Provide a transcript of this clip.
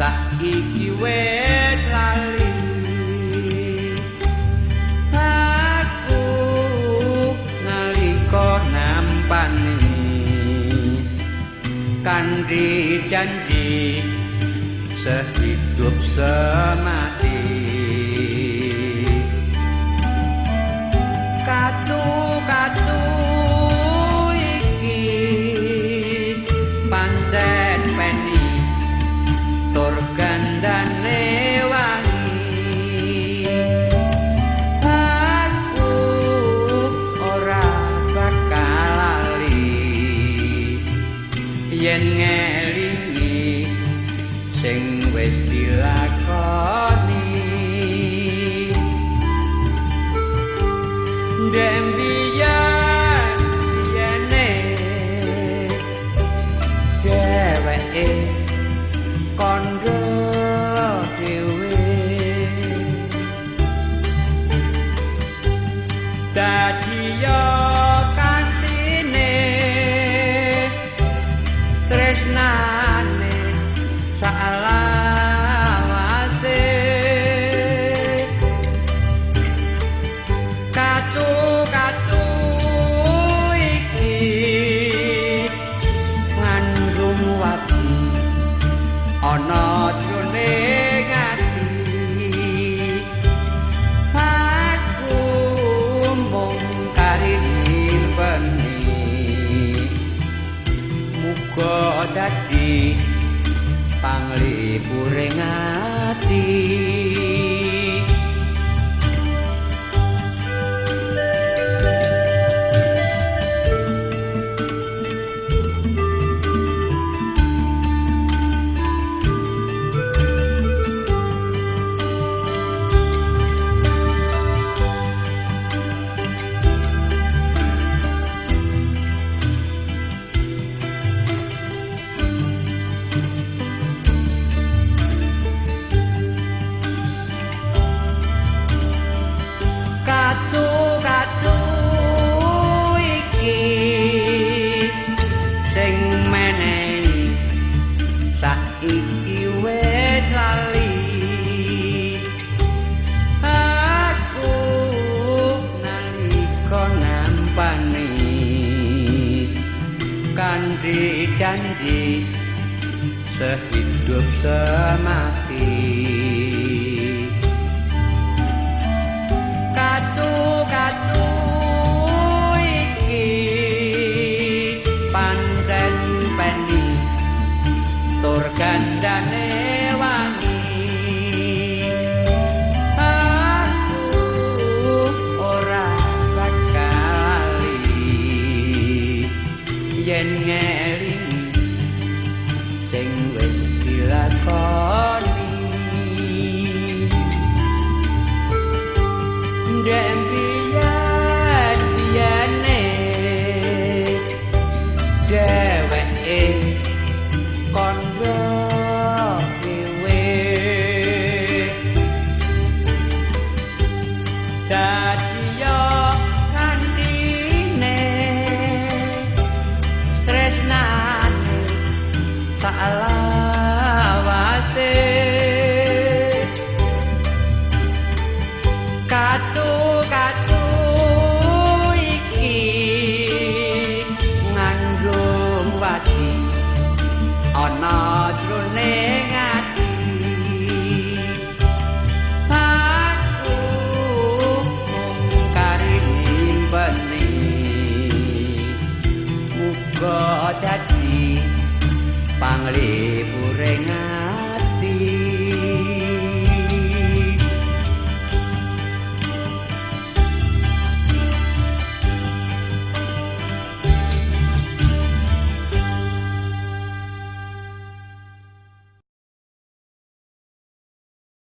saiki wis lali aku nalika nampani kanthi janji sehidup semati katu-katu iki pancen peni tur gandane wangi aku ora bakal lali yen ngelingi sing wis dilakoni dembiyan yene dheweke kandha dhewe dadi yo kantine tresnane salawase katu-katu iki ngandung wati ana jroning ati aku mung kari nyimpen muga dadi panglipuring ati katu-katu iki sing menehi saiki wis lali aku nalika nampani kanthi janji sehidup semati katu-katu iki pancen peni tur gandane wangi aku ora bakal lali yen ngelingi sing wis dilakoni dembiyan-biyane dheweke kandha dhewe dadi yo kantine tresnane salawase katu-katu iki ngandung wati ana jroning ati aku mung kari nyimpen muga dadi panglipuring